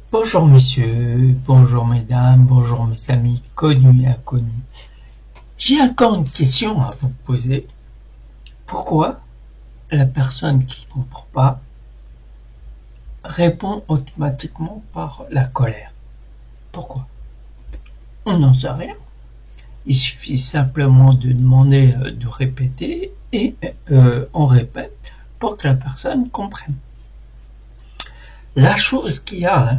Bonjour messieurs, bonjour mesdames, bonjour mes amis connus et inconnus. J'ai encore une question à vous poser. Pourquoi la personne qui ne comprend pas répond automatiquement par la colère? Pourquoi? On n'en sait rien. Il suffit simplement de demander de répéter et on répète pour que la personne comprenne. La chose qui a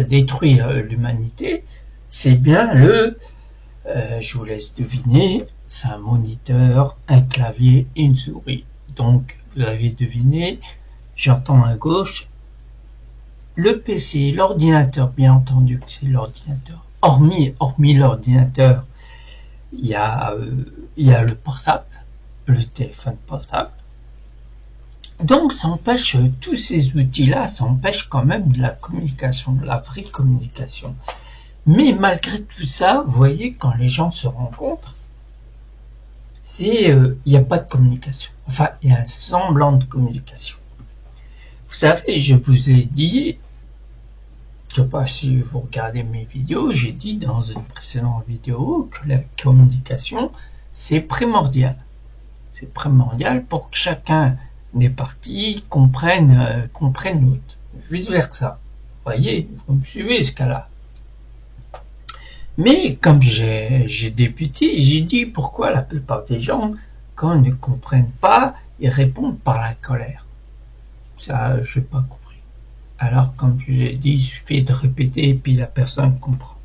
détruit l'humanité, c'est bien je vous laisse deviner, c'est un moniteur, un clavier et une souris. Donc, vous avez deviné, j'entends à gauche, le PC, l'ordinateur, bien entendu que c'est l'ordinateur. Hormis l'ordinateur, il y a le portable, le téléphone portable. Donc ça empêche, tous ces outils-là, ça empêche quand même de la communication, de la vraie communication. Mais malgré tout ça, vous voyez, quand les gens se rencontrent, il n'y a pas de communication. Enfin, il y a un semblant de communication. Vous savez, je vous ai dit, je ne sais pas si vous regardez mes vidéos, j'ai dit dans une précédente vidéo que la communication, c'est primordial. C'est primordial pour que chacun des parties comprennent l'autre. Vice versa. Vous voyez, vous me suivez ce cas-là. Mais comme j'ai débuté, j'ai dit pourquoi la plupart des gens, quand ils ne comprennent pas, ils répondent par la colère. Ça, je n'ai pas compris. Alors, comme je vous ai dit, il suffit de répéter et puis la personne comprend.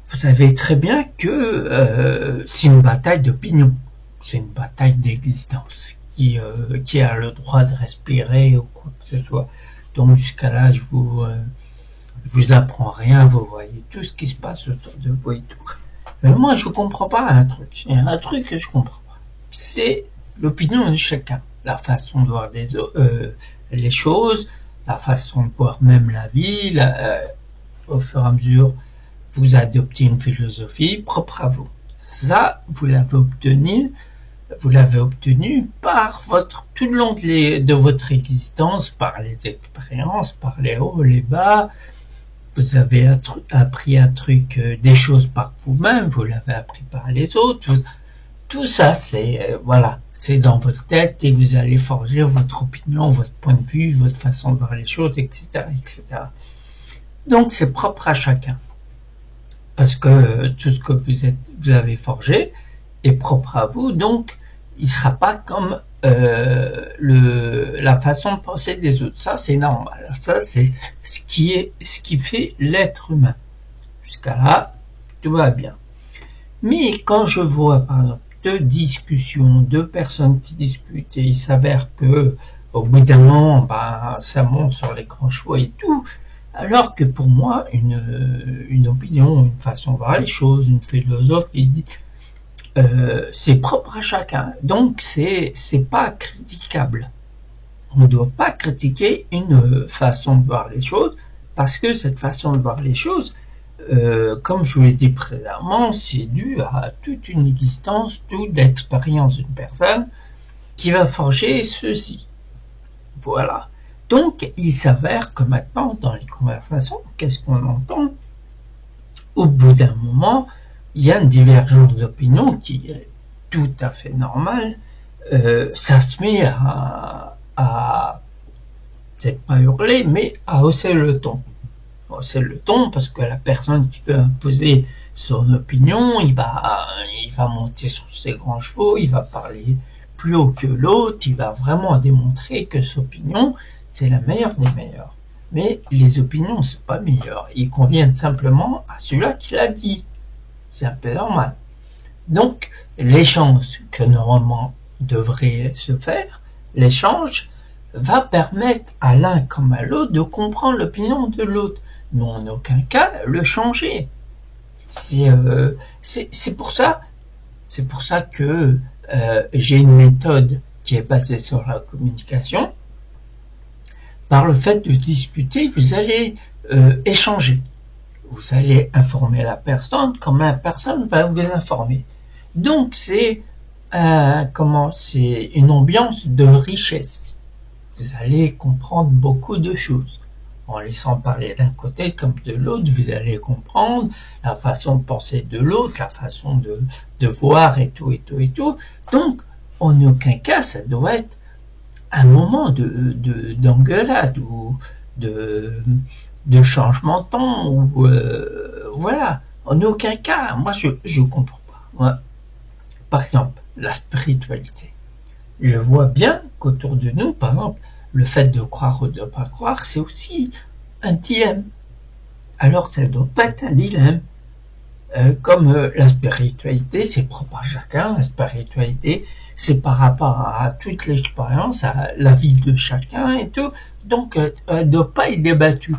Vous savez très bien que c'est une bataille d'opinion. C'est une bataille d'existence. Qui a le droit de respirer ou quoi que ce soit. Donc jusqu'à là, je vous apprends rien, vous voyez tout ce qui se passe autour de vous et tout. Mais moi, je comprends pas un truc. Il y a un truc que je comprends pas. C'est l'opinion de chacun, la façon de voir les choses, la façon de voir même la vie. Au fur et à mesure, vous adoptez une philosophie propre à vous. Ça, vous l'avez obtenu par tout le long de votre existence, par les expériences, par les hauts, les bas. Vous avez appris un truc, des choses par vous-même, vous l'avez appris par les autres. Tout ça, c'est dans votre tête et vous allez forger votre opinion, votre point de vue, votre façon de voir les choses, etc., etc. Donc, c'est propre à chacun. Parce que tout ce que vous avez forgé est propre à vous, donc il ne sera pas comme la façon de penser des autres. Ça, c'est normal. Ça, c'est ce qui fait l'être humain. Jusqu'à là, tout va bien. Mais quand je vois, par exemple, deux personnes qui discutent et il s'avère que au bout d'un moment, ça monte sur les grands chevaux et tout, alors que pour moi, une opinion, une façon de voir les choses, une philosophie, c'est propre à chacun, donc c'est pas critiquable. On ne doit pas critiquer une façon de voir les choses, parce que cette façon de voir les choses, comme je vous l'ai dit précédemment, c'est dû à toute une existence, toute l'expérience d'une personne qui va forger ceci. Voilà. Donc, il s'avère que maintenant, dans les conversations, qu'est-ce qu'on entend? Au bout d'un moment, il y a une divergence d'opinion qui est tout à fait normale. Ça se met à peut-être pas hurler, mais à hausser le ton. Hausser le ton parce que la personne qui veut imposer son opinion, il va monter sur ses grands chevaux, il va parler plus haut que l'autre, il va vraiment démontrer que son opinion, c'est la meilleure des meilleures. Mais les opinions, c'est pas meilleur. Ils conviennent simplement à celui-là qui l'a dit. C'est un peu normal. Donc, l'échange que normalement devrait se faire, l'échange va permettre à l'un comme à l'autre de comprendre l'opinion de l'autre, mais en aucun cas le changer. C'est pour ça que j'ai une méthode qui est basée sur la communication. Par le fait de discuter, vous allez échanger. Vous allez informer la personne comme la personne va vous informer. Donc c'est une ambiance de richesse. Vous allez comprendre beaucoup de choses. en laissant parler d'un côté comme de l'autre, vous allez comprendre la façon de penser de l'autre, la façon de voir et tout, et tout, et tout. Donc, en aucun cas, ça doit être un moment d'engueulade ou de changement de ton, ou voilà. En aucun cas, moi je comprends pas. Moi, par exemple, la spiritualité. Je vois bien qu'autour de nous, par exemple, le fait de croire ou de ne pas croire, c'est aussi un dilemme. Alors ça ne doit pas être un dilemme. Comme la spiritualité, c'est propre à chacun, la spiritualité, c'est par rapport à toute l'expérience, à la vie de chacun et tout. Donc, elle ne doit pas être débattue.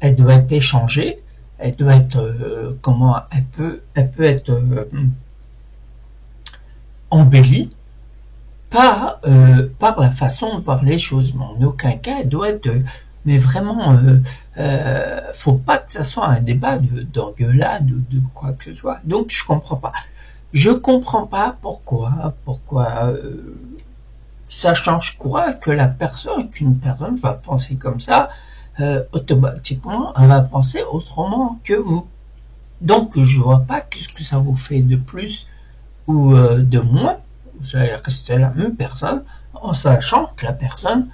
Elle doit être échangée. Elle doit être, elle peut être embellie par la façon de voir les choses. Mais en aucun cas, elle doit être, mais vraiment, faut pas que ça soit un débat d'engueulade ou de quoi que ce soit. Donc, je comprends pas. Je comprends pas pourquoi ça change quoi qu'une personne va penser comme ça, automatiquement, elle va penser autrement que vous. Donc, je vois pas qu'est-ce que ça vous fait de plus ou de moins. Vous allez rester la même personne en sachant que la personne,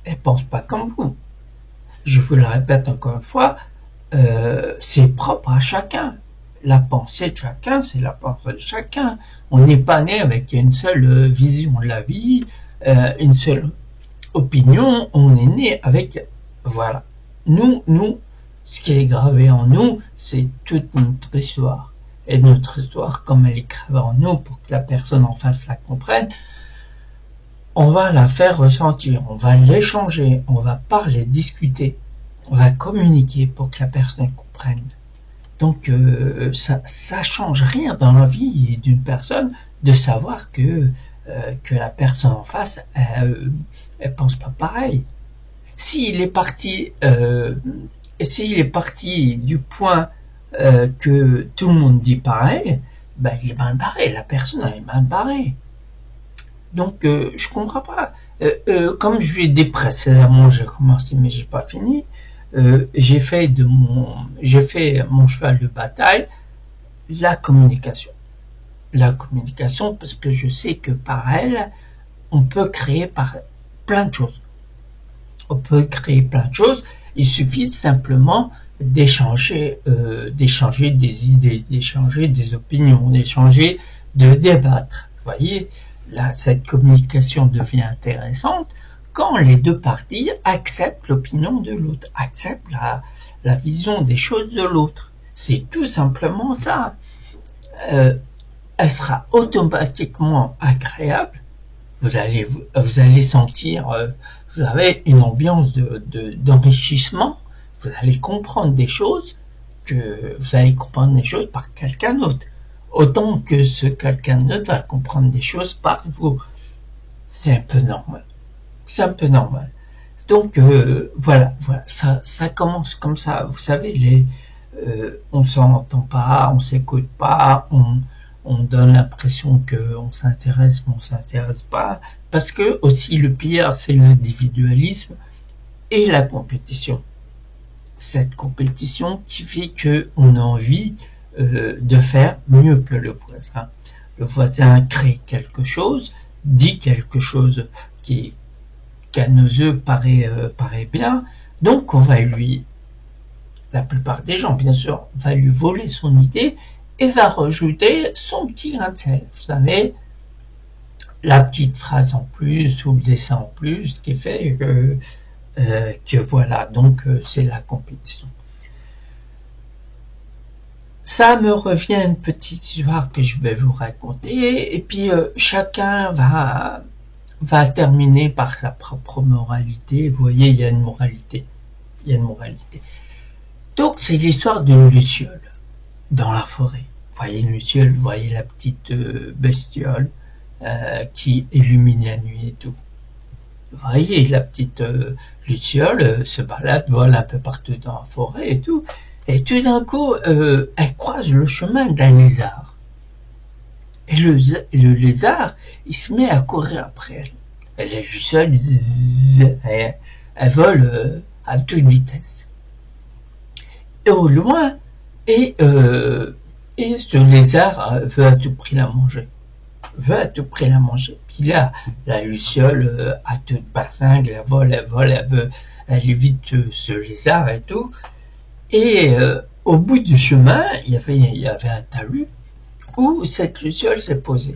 elle pense pas comme vous. Je vous le répète encore une fois, c'est propre à chacun. La pensée de chacun, c'est la pensée de chacun. On n'est pas né avec une seule vision de la vie, une seule opinion. On est né avec, voilà. Nous, ce qui est gravé en nous, c'est toute notre histoire. Et notre histoire, comme elle est gravée en nous, pour que la personne en face la comprenne, on va la faire ressentir, on va l'échanger, on va parler, discuter, on va communiquer pour que la personne comprenne. Donc ça change rien dans la vie d'une personne de savoir que la personne en face, elle pense pas pareil. S'il est parti du point que tout le monde dit pareil, ben il est mal barré, la personne elle est mal barrée. Donc je comprends pas. Comme je lui ai dit précédemment, j'ai commencé mais j'ai pas fini. J'ai fait mon cheval de bataille la communication. La communication parce que je sais que par elle, on peut créer plein de choses. On peut créer plein de choses. Il suffit simplement d'échanger des idées, d'échanger des opinions, de débattre. Vous voyez, là, cette communication devient intéressante quand les deux parties acceptent l'opinion de l'autre, acceptent la vision des choses de l'autre. C'est tout simplement ça. Elle sera automatiquement agréable. Vous allez sentir, vous avez une ambiance d'enrichissement. Vous allez comprendre des choses par quelqu'un d'autre. Autant que ce quelqu'un d'autre va comprendre des choses par vous. C'est un peu normal. C'est un peu normal. Donc voilà, ça commence comme ça. Vous savez, on s'entend pas, on s'écoute pas, on donne l'impression qu'on s'intéresse, mais on s'intéresse pas. Parce que aussi le pire, c'est l'individualisme et la compétition. Cette compétition qui fait qu'on a envie de faire mieux que le voisin. Le voisin crée quelque chose, dit quelque chose qui à nos yeux paraît bien, donc on va la plupart des gens bien sûr, va lui voler son idée et va rajouter son petit grain de sel. Vous savez, la petite phrase en plus ou le dessin en plus qui fait que voilà, donc c'est la compétition. Ça me revient une petite histoire que je vais vous raconter, et puis chacun va terminer par sa propre moralité. Vous voyez, il y a une moralité. Donc c'est l'histoire d'une luciole dans la forêt. Vous voyez une luciole, vous voyez la petite bestiole qui illumine la nuit et tout. Vous voyez, la petite luciole se balade, vole un peu partout dans la forêt et tout. Et tout d'un coup, elle croise le chemin d'un lézard. Et le lézard, il se met à courir après elle. La luciole, elle vole à toute vitesse. Et au loin, et ce lézard veut à tout prix la manger. Puis là, la luciole à toute barcingue, elle vole, elle évite ce lézard et tout. Et au bout du chemin, il y avait un talus où cette luciole s'est posée.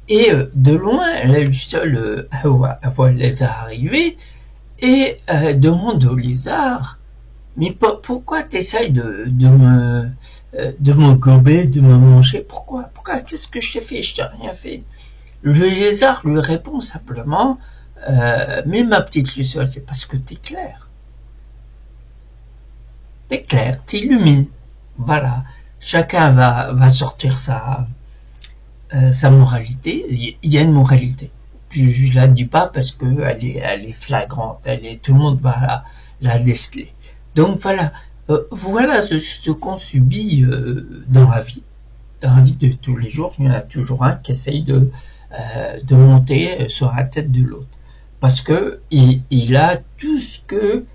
Et de loin, la luciole voit le lézard arriver et demande au lézard: mais pourquoi t'essayes de me gober, de me manger? Pourquoi? Qu'est-ce que je t'ai fait? Je t'ai rien fait. Le lézard lui répond simplement: mais ma petite luciole, c'est parce que t'es clair. T'es clair, t'illumines. Voilà. Chacun va sortir sa moralité. Il y a une moralité. Je la dis pas parce que elle est flagrante. Tout le monde va la déceler. Donc voilà. Voilà ce qu'on subit dans la vie. Dans la vie de tous les jours, il y en a toujours un qui essaye de monter sur la tête de l'autre. Parce que il a tout ce que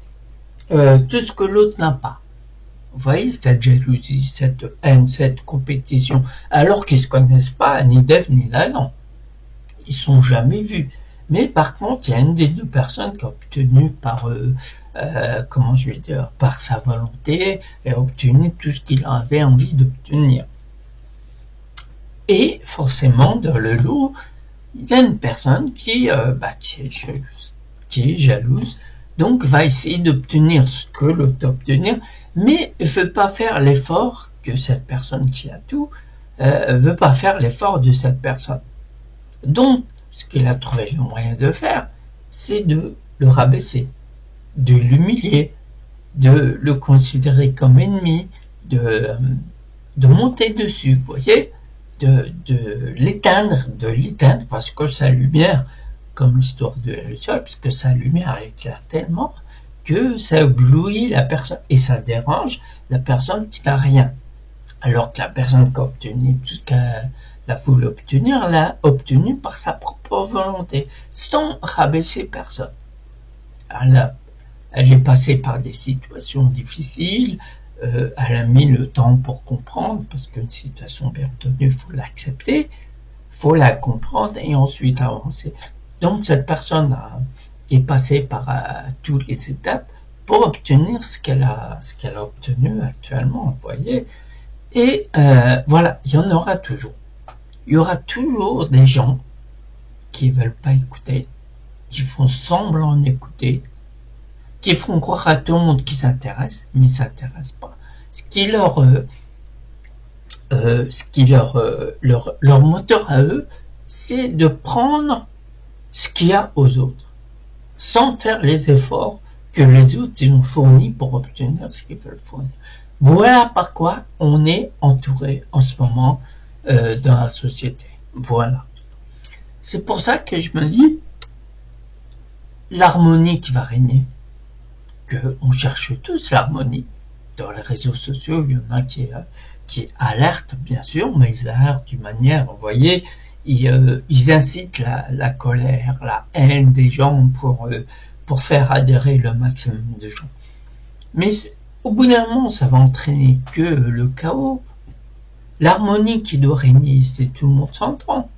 l'autre n'a pas. Vous voyez, cette jalousie, cette haine, cette compétition, alors qu'ils ne se connaissent pas, ni d'Ève ni d'Adam. Ils ne sont jamais vus. Mais par contre, il y a une des deux personnes qui a obtenu par sa volonté, et a obtenu tout ce qu'il avait envie d'obtenir. Et forcément, dans le lot, il y a une personne qui est jalouse, donc va essayer d'obtenir ce que l'autre a obtenu, mais ne veut pas faire l'effort que cette personne qui a tout veut pas faire l'effort de cette personne. Donc, ce qu'il a trouvé le moyen de faire, c'est de le rabaisser, de l'humilier, de le considérer comme ennemi, de monter dessus, vous voyez, de l'éteindre, parce que sa lumière, comme l'histoire de la luciole, parce que sa lumière éclaire tellement que ça éblouit la personne et ça dérange la personne qui n'a rien. Alors que la personne qui a obtenu tout ce qu'elle a voulu obtenir, l'a obtenu par sa propre volonté, sans rabaisser personne. Elle est passée par des situations difficiles, elle a mis le temps pour comprendre, parce qu'une situation bien tenue, il faut l'accepter, il faut la comprendre et ensuite avancer. Donc cette personne est passée par toutes les étapes pour obtenir ce qu'elle a obtenu actuellement, vous voyez. Et voilà, il y en aura toujours. Il y aura toujours des gens qui veulent pas écouter, qui font semblant d'écouter, qui font croire à tout le monde qu'ils s'intéressent, mais ils s'intéressent pas. Leur moteur à eux, c'est de prendre ce qu'il y a aux autres, sans faire les efforts que les autres ils ont fournis pour obtenir ce qu'ils veulent fournir. Voilà par quoi on est entouré en ce moment dans la société. Voilà. C'est pour ça que je me dis, l'harmonie qui va régner, qu'on cherche tous l'harmonie. Dans les réseaux sociaux, il y en a qui alertent, bien sûr, mais ils alertent d'une manière, vous voyez, ils incitent la colère, la haine des gens pour faire adhérer le maximum de gens. Mais au bout d'un moment, ça va entraîner que le chaos. L'harmonie qui doit régner, c'est tout le monde s'entend.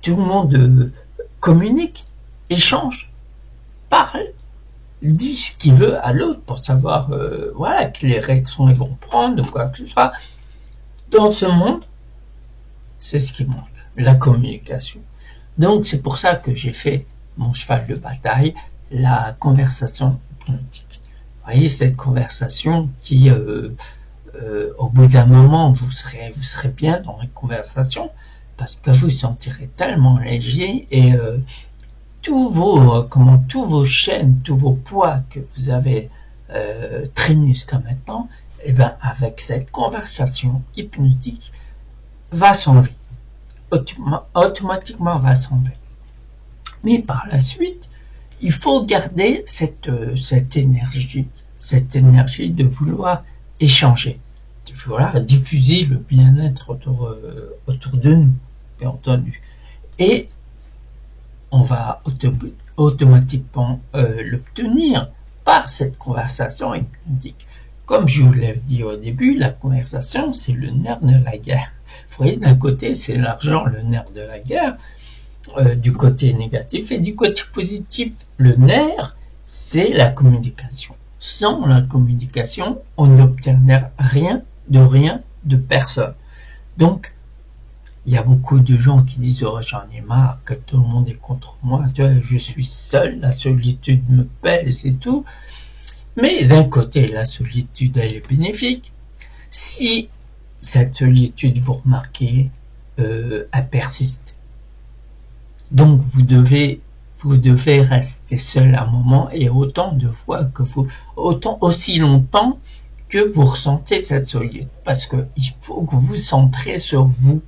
Tout le monde communique, échange, parle, dit ce qu'il veut à l'autre pour savoir quelles réactions ils vont prendre ou quoi que ce soit. Dans ce monde, c'est ce qui manque, la communication. Donc c'est pour ça que j'ai fait mon cheval de bataille, la conversation politique. Vous voyez, cette conversation qui, au bout d'un moment, vous serez bien dans la conversation parce que vous vous sentirez tellement léger et tous vos chaînes, tous vos poids que vous avez traînés jusqu'à maintenant, et bien avec cette conversation hypnotique, va s'enlever. Automatiquement va s'enlever. Mais par la suite, il faut garder cette énergie de vouloir échanger, de vouloir diffuser le bien-être autour de nous, bien entendu. Et on va automatiquement l'obtenir par cette conversation hypnotique. Comme je vous l'ai dit au début, la conversation, c'est le nerf de la guerre. Vous voyez, d'un côté, c'est l'argent, le nerf de la guerre, du côté négatif, et du côté positif, le nerf, c'est la communication. Sans la communication, on n'obtient rien, de personne. Donc, il y a beaucoup de gens qui disent « Oh, j'en ai marre, que tout le monde est contre moi, je suis seul, la solitude me pèse et tout. » Mais d'un côté, la solitude, elle est bénéfique. Si cette solitude, vous remarquez, elle persiste. Donc, vous devez rester seul un moment et autant de fois que aussi longtemps que vous ressentez cette solitude. Parce que il faut que vous vous centrez sur vous.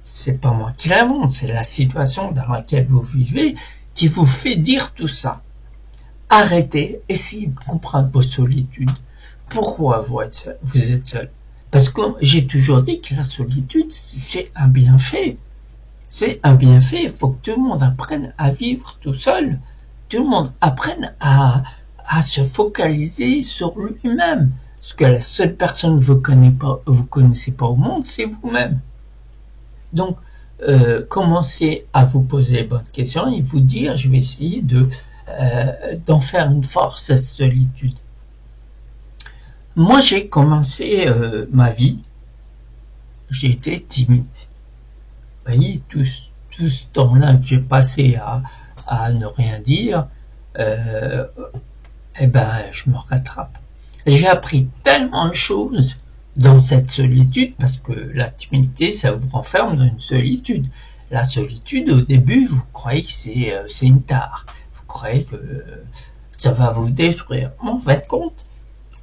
C'est pas moi qui l'invente, c'est la situation dans laquelle vous vivez qui vous fait dire tout ça. Arrêtez, essayez de comprendre vos solitudes. Pourquoi vous êtes seul? Parce que j'ai toujours dit que la solitude, c'est un bienfait. C'est un bienfait, il faut que tout le monde apprenne à vivre tout seul. Tout le monde apprenne à se focaliser sur lui-même. Parce que la seule personne que vous connaissez pas au monde, c'est vous-même. Donc, commencez à vous poser les bonnes questions et vous dire, je vais essayer d'en faire une force, cette solitude. Moi, j'ai commencé ma vie, j'ai été timide. Vous voyez, tout ce temps-là que j'ai passé à ne rien dire, eh ben, je me rattrape. J'ai appris tellement de choses dans cette solitude, parce que la timidité, ça vous renferme dans une solitude. La solitude, au début, vous croyez que c'est une tare. Vous croyez que ça va vous détruire. En fait, compte,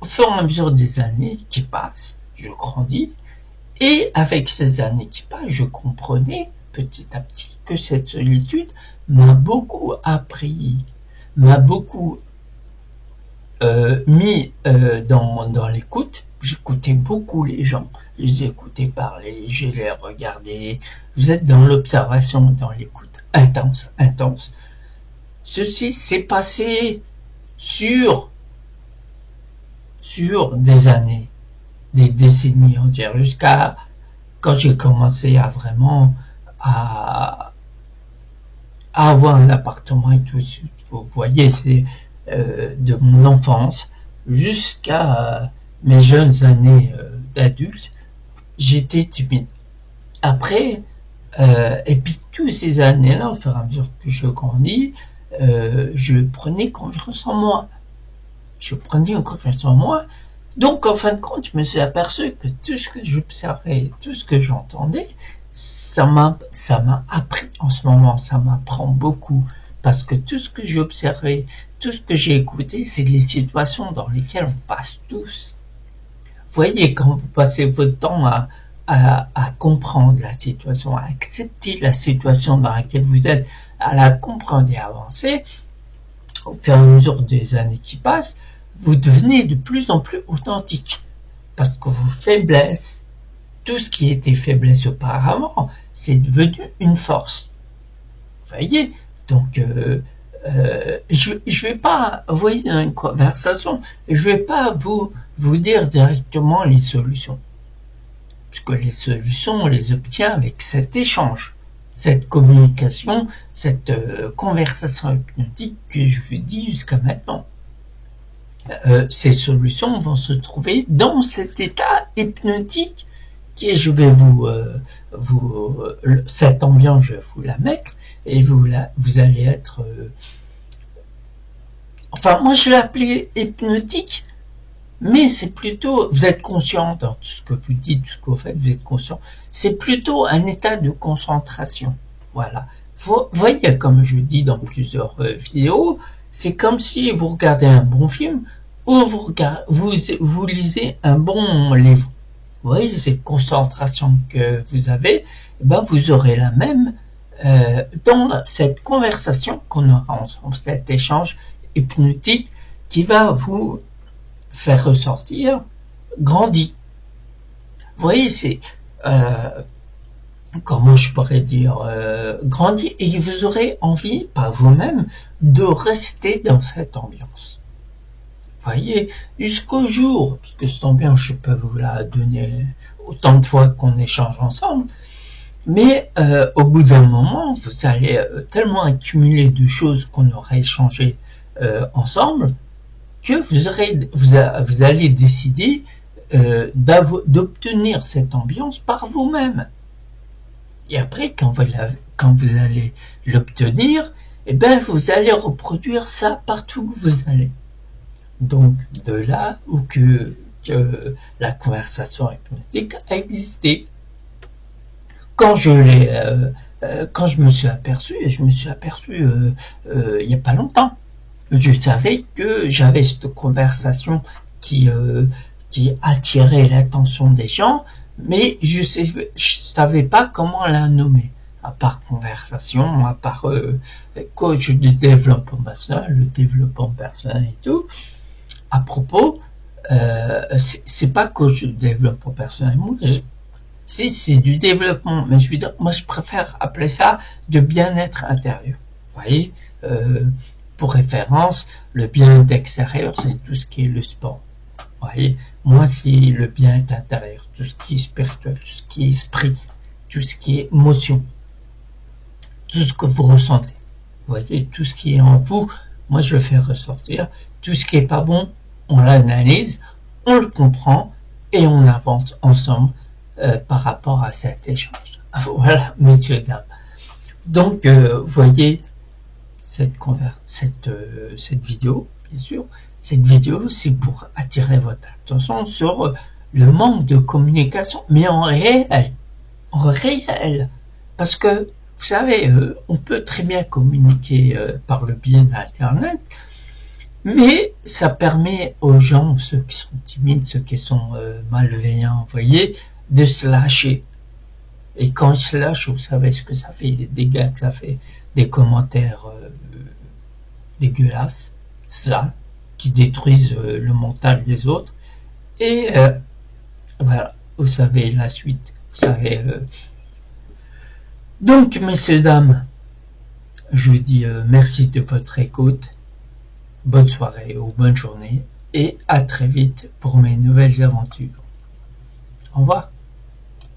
au fur et à mesure des années qui passent, je grandis, et avec ces années qui passent, je comprenais petit à petit que cette solitude m'a beaucoup appris, m'a beaucoup mis dans l'écoute. J'écoutais beaucoup les gens, je les écoutais parler, je les regardais. Vous êtes dans l'observation, dans l'écoute intense. Ceci s'est passé sur des années, des décennies entières, jusqu'à quand j'ai commencé à vraiment à avoir un appartement et tout. Vous voyez, c'est de mon enfance jusqu'à mes jeunes années d'adulte, j'étais timide. Après, et puis toutes ces années-là, au fur et à mesure que je grandis, je prenais confiance en moi. Donc, en fin de compte, je me suis aperçu que tout ce que j'observais, tout ce que j'entendais, ça m'a appris en ce moment, ça m'apprend beaucoup. Parce que tout ce que j'ai observé, tout ce que j'ai écouté, c'est les situations dans lesquelles on passe tous. Vous voyez, quand vous passez votre temps à comprendre la situation, à accepter la situation dans laquelle vous êtes, à la comprendre et à avancer, au fur et à mesure des années qui passent, vous devenez de plus en plus authentique. Parce que vos faiblesses, tout ce qui était faiblesse auparavant, c'est devenu une force. Vous voyez? Donc, je vais pas, vous voyez, dans une conversation, je vais pas vous dire directement les solutions. Parce que les solutions, on les obtient avec cet échange, cette communication, cette conversation hypnotique que je vous dis jusqu'à maintenant. Ces solutions vont se trouver dans cet état hypnotique qui est, je vais cette ambiance, je vais vous la mettre, et vous allez être... enfin, moi je l'ai appelé hypnotique, mais c'est plutôt... Vous êtes conscient dans tout ce que vous dites, tout ce que vous faites, vous êtes conscient. C'est plutôt un état de concentration. Voilà. Vous voyez, comme je dis dans plusieurs vidéos, c'est comme si vous regardez un bon film ou vous lisez un bon livre. Vous voyez, cette concentration que vous avez, ben vous aurez la même dans cette conversation qu'on aura ensemble, cet échange hypnotique qui va vous faire ressortir grandi. Vous voyez, c'est comment je pourrais dire grandi, et vous aurez envie par vous-même de rester dans cette ambiance. Voyez, jusqu'au jour, parce que cette ambiance, je peux vous la donner autant de fois qu'on échange ensemble, mais au bout d'un moment, vous allez tellement accumuler de choses qu'on aurait échangées ensemble, que vous allez décider d'obtenir cette ambiance par vous-même. Et après, quand vous allez l'obtenir, eh ben, vous allez reproduire ça partout où vous allez. Donc, de là où que la conversation hypnotique a existé. Quand je me suis aperçu, il n'y a pas longtemps. Je savais que j'avais cette conversation qui attirait l'attention des gens, mais je savais pas comment la nommer. À part conversation, à part coach de développement personnel, le développement personnel et tout. À propos, c'est pas coach de développement personnel. C'est du développement, mais je veux dire, moi je préfère appeler ça de bien-être intérieur. Vous voyez, pour référence, le bien-être extérieur, c'est tout ce qui est le sport. Vous voyez, moi c'est le bien-être intérieur, tout ce qui est spirituel, tout ce qui est esprit, tout ce qui est émotion, tout ce que vous ressentez. Vous voyez, tout ce qui est en vous, moi je le fais ressortir. Tout ce qui est pas bon, on l'analyse, on le comprend et on avance ensemble par rapport à cet échange. Voilà, messieurs, dames. Donc, vous voyez cette vidéo, bien sûr. Cette vidéo, c'est pour attirer votre attention sur le manque de communication, mais en réel. Parce que, vous savez, on peut très bien communiquer par le biais d'Internet, mais ça permet aux gens, ceux qui sont timides, ceux qui sont malveillants, vous voyez, de se lâcher. Et quand ils se lâchent, vous savez ce que ça fait, les dégâts que ça fait, des commentaires dégueulasses, sales, qui détruisent le mental des autres. Et voilà, vous savez la suite. Vous savez. Donc, messieurs, dames, je vous dis merci de votre écoute. Bonne soirée ou bonne journée et à très vite pour mes nouvelles aventures. Au revoir.